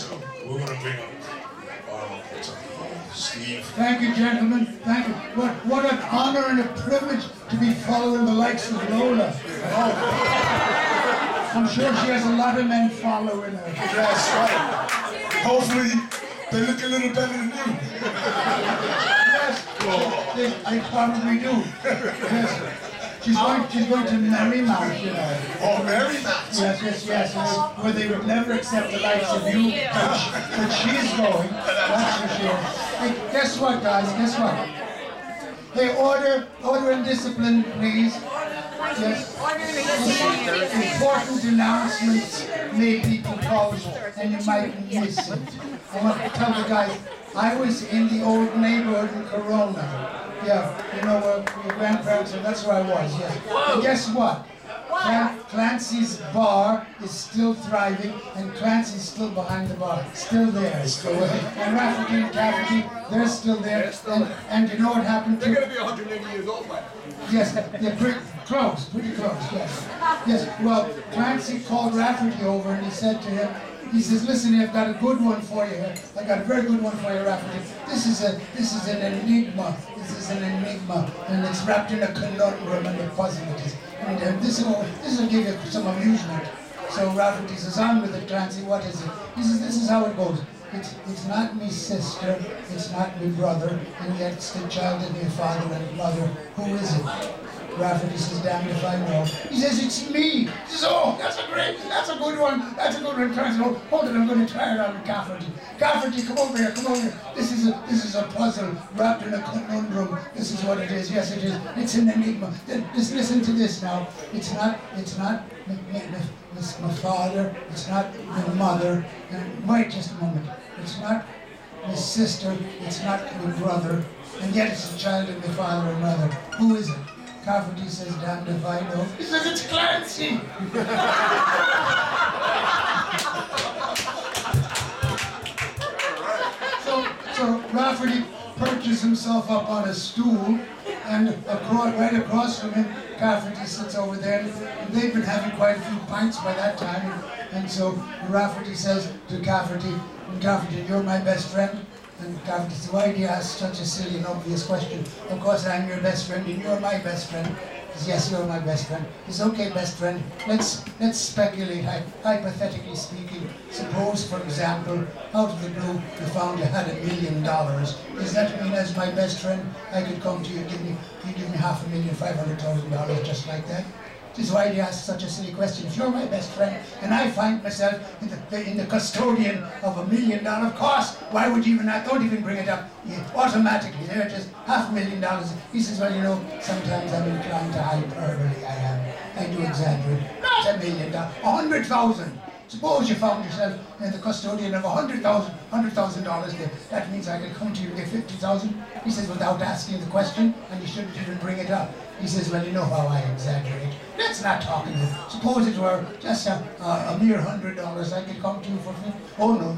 So we're going to bring up Steve. Thank you, gentlemen. Thank you. What an honor and a privilege to be following the likes of Lola. I'm sure she has a lot of men following her. That's right. Hopefully they look a little better than you. Yes, they probably do. Yes. She's going to Marymount, you know. Oh, Marymount? Yes. Where they would never accept the likes of you, but she's going. That's for sure. Hey, guess what, guys? Guess what? Hey, order and discipline, please. Yes. Important announcements may be proposed, and you might miss it. I want to tell the guys, I was in the old neighborhood in Corona. Yeah, you know where your grandparents are, that's where I was, yes. And guess what? Clancy's bar is still thriving, and Clancy's still behind the bar. Still there. And Rafferty and Cafferty, they're still there. And you know what happened to... They're going to be 180 years old by now. Yes, they're pretty close, yes. Yes, well, Clancy called Rafferty over and he said to him, he says, listen, I've got a good one for you here. I've got a very good one for you, Rafferty. This is an enigma. This is an enigma. And it's wrapped in a conundrum and a puzzle it is. And this will give you some amusement. So Rafferty says, on with it, Clancy, what is it? He says, this is how it goes. It's not me sister, it's not me brother, and yet it's the child of your father and mother. Who is it? Rafferty says, damned if I know. He says, it's me. He says, oh, that's a good one. That's a good one. Clancy, hold it, I'm going to try it on Cafferty. Cafferty, come over here. This is a puzzle wrapped in a conundrum. This is what it is. Yes, it is. It's an enigma. Just listen to this now. It's not my father. It's not my mother. Wait just a moment. It's not my sister. It's not my brother. And yet it's a child of my father and mother. Who is it? Cafferty says, damned if I know. He says, it's Clancy! So Rafferty perches himself up on a stool, and right across from him, Cafferty sits over there, and they've been having quite a few pints by that time, and so Rafferty says to Cafferty, you're my best friend? And Cafferty says, why do you ask such a silly and obvious question? Of course I'm your best friend and you're my best friend. He says, yes, you're my best friend. He says, okay, best friend, let's speculate, hypothetically speaking. Suppose, for example, out of the blue, you found you had $1 million. Does that mean as my best friend, I could come to you and you give me $500,000 just like that? This is why you ask such a silly question. If you're my best friend and I find myself in the custodian of $1 million, of course, why would you don't even bring it up. Automatically, there, just $500,000. He says, well, you know, sometimes I'm inclined to hyperbole, I am. I do exaggerate. Not $1 million, 100,000. Suppose you found yourself in the custodian of $100,000 there. That means I could come to you and get 50,000. He says, without asking the question, and you shouldn't even bring it up. He says, well, you know how I exaggerate. Let's not talk to you. Suppose it were just a mere $100 I could come to you for 50. Oh, no.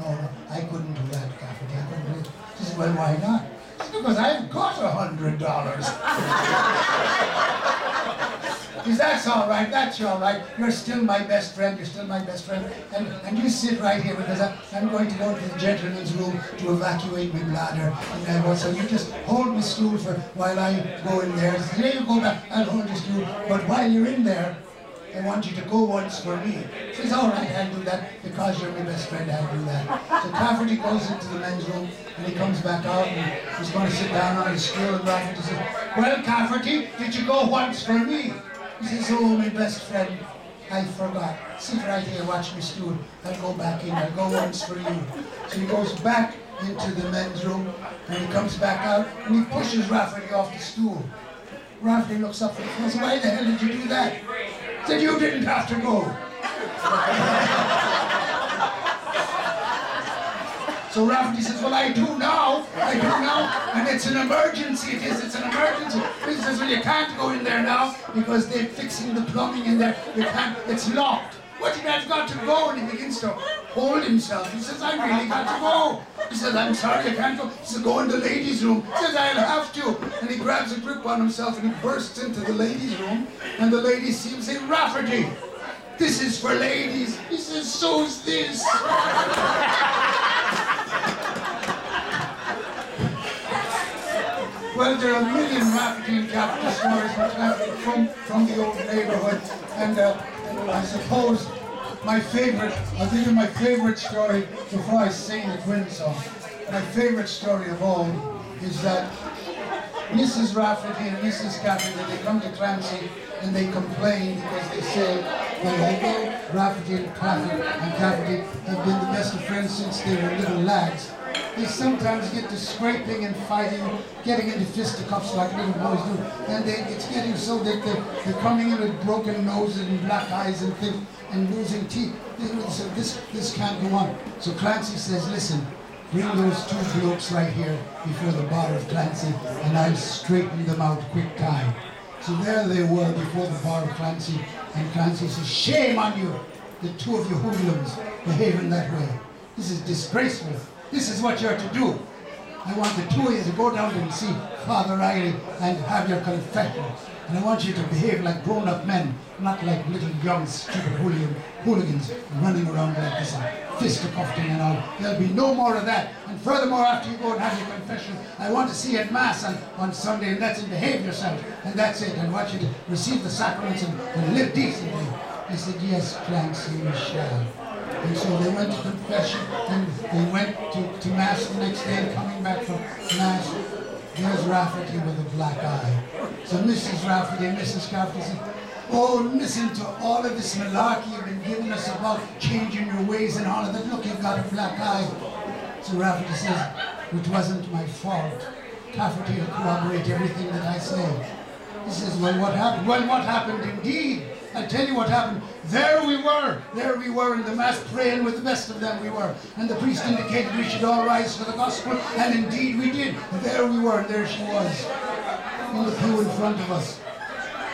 I couldn't do that, Cafferty. I couldn't do it. He says, well, why not? He says, because I've got $100. He says, that's all right. You're still my best friend. And you sit right here because I'm going to go to the gentleman's room to evacuate my bladder. And so you just hold my stool while I go in there. So there you go back, I'll hold your stool. But while you're in there, I want you to go once for me. He says, all right, I'll do that. Because you're my best friend, I'll do that. So Cafferty goes into the men's room and he comes back out and he's going to sit down on his stool and Rafferty says, well, Cafferty, did you go once for me? He says, oh, my best friend, I forgot. Sit right here, watch me stool. I'll go back in, I'll go once for you. So he goes back into the men's room, and he comes back out, and he pushes Rafferty off the stool. Rafferty looks up and says, why the hell did you do that? He said, you didn't have to go. So Rafferty says, well, I do now, and it's an emergency, it's an emergency. He says, well, you can't go in there now, because they're fixing the plumbing in there, you can't, it's locked. What, you have got to go? And he begins to hold himself. He says, I really got to go. He says, I'm sorry, I can't go. He says, go in the ladies' room. He says, I'll have to. And he grabs a grip on himself, and he bursts into the ladies' room, and the ladies see him say, Rafferty, this is for ladies. He says, so's this. Well, there are a million Rafferty and Cafferty stories from the old neighborhood. And I suppose I'll give you my favorite story before I sing the Quinn song. My favorite story of all is that Mrs. Rafferty and Mrs. Cafferty, they come to Clancy and they complain because they say that although Rafferty and Cafferty have been the best of friends since they were little lads, they sometimes get to scraping and fighting, getting into fisticuffs like little boys do, and it's getting so that they're coming in with broken noses and black eyes and things and losing teeth. So this can't go on. So Clancy says, listen, bring those two blokes right here before the bar of Clancy and I'll straighten them out quick time. So there they were before the bar of Clancy, and Clancy says, shame on you, the two of you hoodlums behaving that way. This is disgraceful. This is what you're to do. I want the two of you to go down and see Father Riley and have your confession. And I want you to behave like grown-up men, not like little young stupid hooligans running around like this and fisticuffing and all. There'll be no more of that. And furthermore, after you go and have your confession, I want to see you at Mass on Sunday, and that's it, behave yourself. And that's it. I want you to receive the sacraments and live decently. He said, yes, Clancy, we shall. And so they went to confession, and they went to Mass the next day, and coming back from Mass, there's Rafferty with a black eye. So Mrs. Rafferty and Mrs. Cafferty said, oh, listen to all of this malarkey you've been giving us about changing your ways and all of that. Look, you've got a black eye. So Rafferty says, it wasn't my fault. Cafferty will corroborate everything that I say. He says, well, what happened? Well, what happened indeed? I'll tell you what happened. There we were in the Mass praying with the best of them we were. And the priest indicated we should all rise for the gospel, and indeed we did. And there we were, and there she was, in the pew in front of us.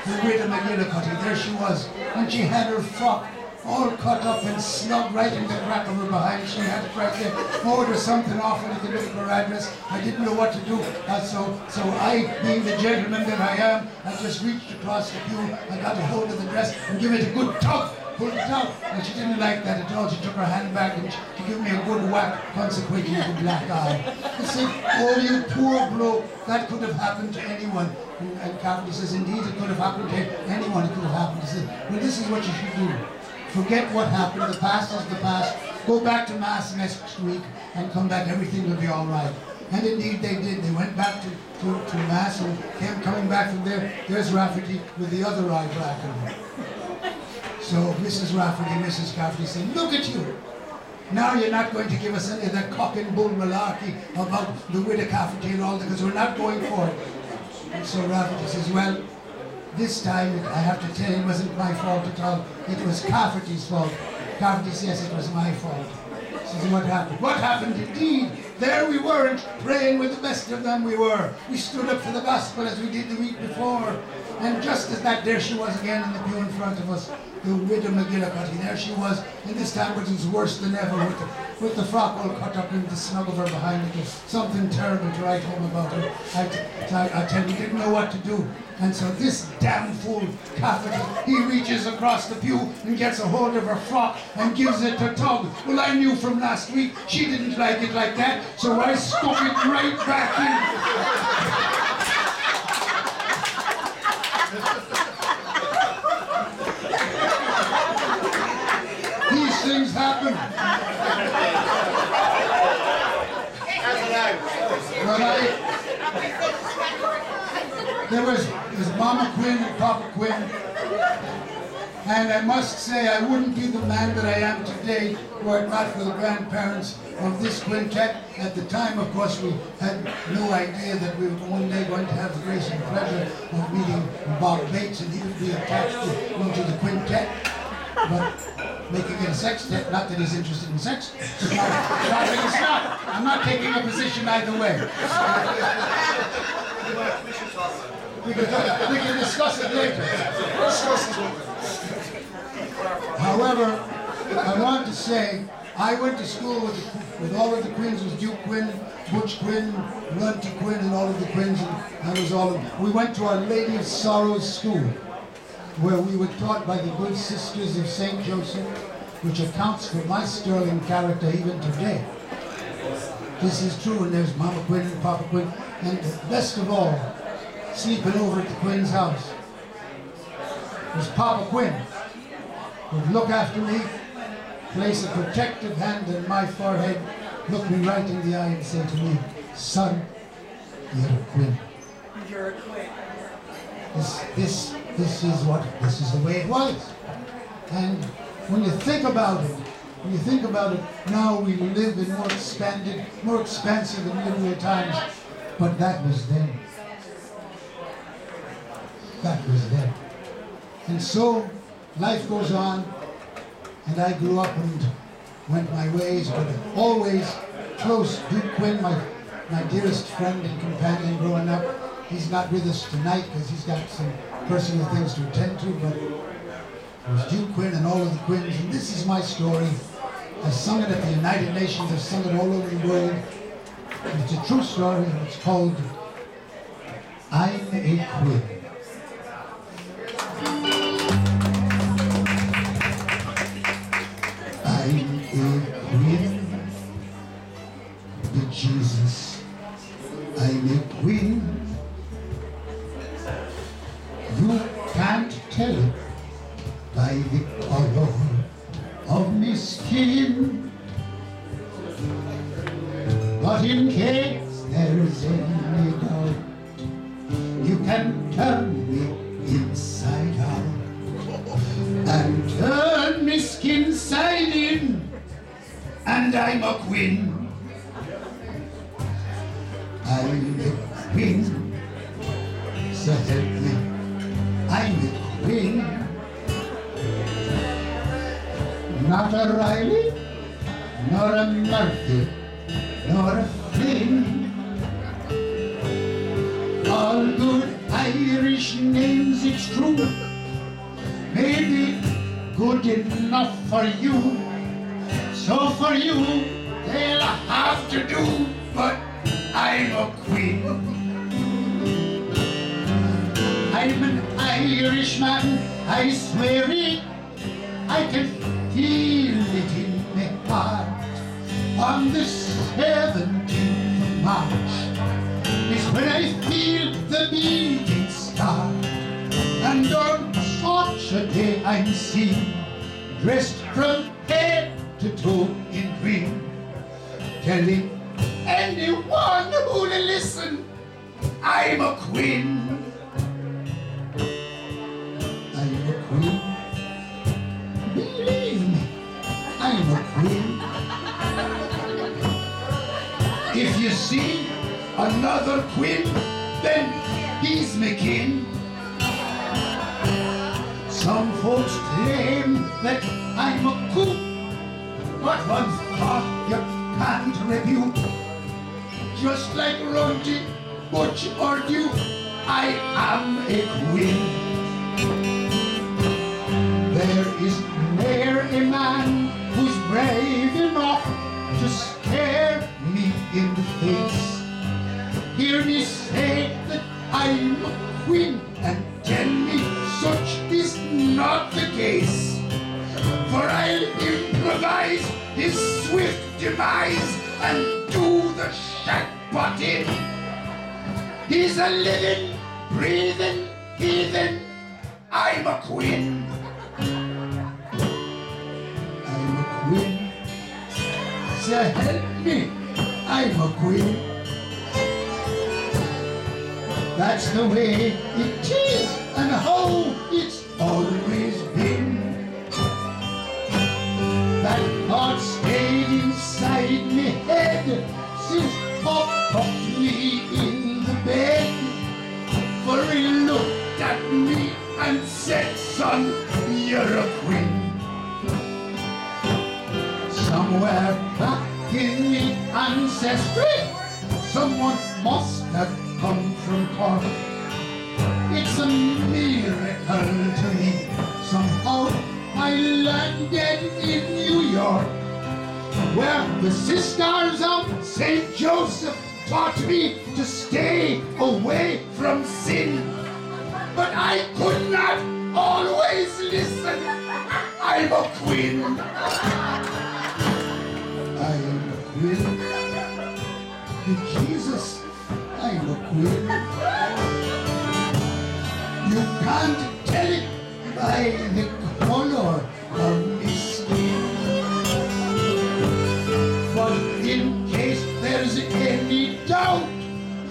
The widow McGillicuddy, there she was. And she had her frock all cut up and snug right in the crack of her behind. She had it right there. Oh, there's something awful at the look of her address. I didn't know what to do. So I, being the gentleman that I am, I just reached across the pew. I got a hold of the dress and give it a good tug. Pulled it out. And she didn't like that at all. She took her hand back and she gave me a good whack, consequently with a black eye. I said, oh, you poor bloke, that could have happened to anyone. And Cafferty says, indeed, it could have happened to anyone. It could have happened. He said, well, this is what you should do. Forget what happened. The past is the past. Go back to Mass next week and come back. Everything will be all right. And indeed they did. They went back to Mass and coming back from there. There's Rafferty with the other eye blackened. So Mrs. Rafferty and Mrs. Cafferty said, look at you. Now you're not going to give us any of that cock and bull malarkey about the widow Cafferty and all that, because we're not going for it. And so Rafferty says, well, this time, I have to tell you, it wasn't my fault at all. It was Cafferty's fault. Cafferty says it was my fault. Says, what happened? What happened indeed? There we were, praying with the best of them we were. We stood up for the gospel as we did the week before. And just as that, there she was again in the pew in front of us. The widow McGillicuddy, there she was. And this time it was worse than ever with the frock all cut up in the snug of her behind it. Something terrible to write home about her. I tell you, didn't know what to do. And so this damn fool, Cafferty, he reaches across the pew and gets a hold of her frock and gives it a tug. Well, I knew from last week she didn't like it like that, so I stuck it right back in. These things happen. There was Mama Quinn and Papa Quinn, and I must say I wouldn't be the man that I am today were it not for the grandparents of this quintet. At the time, of course, we had no idea that we were one day going to have the grace and pleasure of meeting Bob Bates, and he would be attached to the quintet. But making it a sextet, not that he's interested in sex. It's not. I'm not taking a position either way. We can discuss it later. However, I want to say, I went to school with all of the Quinns. It was Duke Quinn, Butch Quinn, Runty Quinn, and all of the Quinns. And I was all of them. We went to Our Lady of Sorrows School, where we were taught by the good sisters of St. Joseph, which accounts for my sterling character even today. This is true, and there's Mama Quinn and Papa Quinn, and best of all, sleeping over at the Quinn's house was Papa Quinn, who'd look after me, place a protective hand on my forehead, look me right in the eye and say to me, son, you're a Quinn. You're a Quinn. This is the way it was. And when you think about it, now we live in more expanded, more expansive and liberal times, but that was then. That was then. And so, life goes on, and I grew up and went my ways, but always close. Duke Quinn, my dearest friend and companion growing up, he's not with us tonight because he's got some personal things to attend to, but it was Duke Quinn and all of the Quinns, and this is my story. I sung it at the United Nations, I've sung it all over the world. And it's a true story, and it's called I'm a Quinn. I'm a Quinn, the Jesus. I'm a Quinn. You can't tell it by the color of my skin, but in case there's any doubt, you can turn me inside out and turn me skin side in, and I'm a Quinn. I'm a Quinn, so help me, I'm a Quinn. Not a Riley, nor a Murphy, nor a Flynn. All good Irish names, it's true, maybe good enough for you. So for you, they'll have to do, but I'm a Quinn. I'm an Irishman, I swear it. I can feel it in my heart. On the 17th of March is when I feel the beating start. And on such a day I'm seen, dressed from head to toe in green, telling anyone who'll listen, I'm a Quinn. I'm a Quinn. Believe me, I'm a Quinn. If you see another Quinn, then he's my kin. Some folks claim that I'm a coot, but one thought you can't refute. Just like Runty, Butch or Duke, I am a Quinn. There is ne'er a man who's brave enough to stare me in the face. Hear me say that I'm a Quinn and tell me such is not the case. For I'll improvise his swift demise and do the shackpot in. He's a living, breathing heathen. I'm a Quinn. I'm a Quinn. Say help me, I'm a Quinn. That's the way it is and how it's always been. That thought stayed inside me head since Pop tucked me in the bed. For he looked at me and said, son, you're a Quinn. Somewhere back in me ancestry, someone must have come from Cork. It's a miracle to me. Somehow I landed in New York, where the sisters of St. Joseph taught me to stay away from sin. But I could not always listen. I'm a Quinn. I'm a Quinn. Jesus, I'm a queen. You can't tell it by the color of my skin. But in case there's any doubt,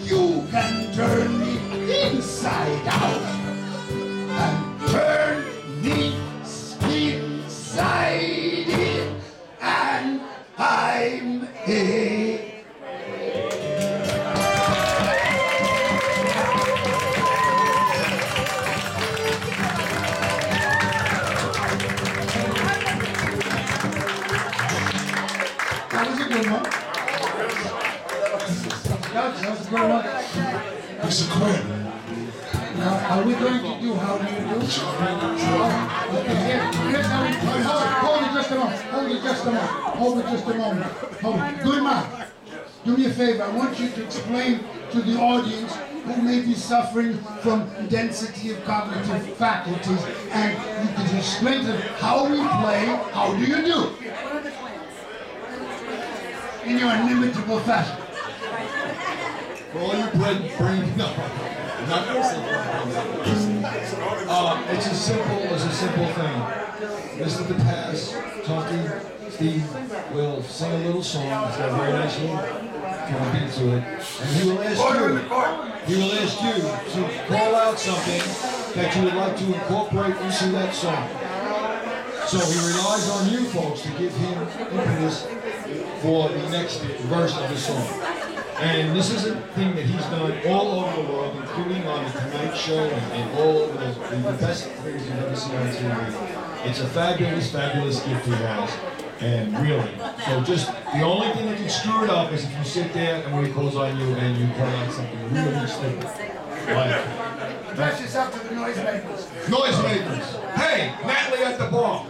you can turn me inside out and turn me inside in, and I'm here. That was a good one. That was a good one. Mr. Quinn. Now, are we going to do how do you do? Okay, here's how we hold it just a moment. Hold it just a moment. Hold it just a moment. Hold it. Good man. Do me a favor. I want you to explain to the audience who may be suffering from density of cognitive faculties, and you can explain to them how we play. How do you do? In your inimitable fashion. For all you brain, no. It's as simple as a simple thing. Listen to Pass, Tony, Steve will sing a little song. It's got a very nice little kind of beat to it, and he will ask you to call out something that you would like to incorporate into that song. So he relies on you folks to give him impetus for the next verse of the song. And this is a thing that he's done all over the world, including on the Tonight Show and all over the best things you've ever seen on TV. It's a fabulous, fabulous gift he has. And really, so just the only thing that can screw it up is if you sit there and when he calls on you and you play on something really stupid. Like, Address yourself to the noisemakers. noisemakers. Hey, Natalie at the bar.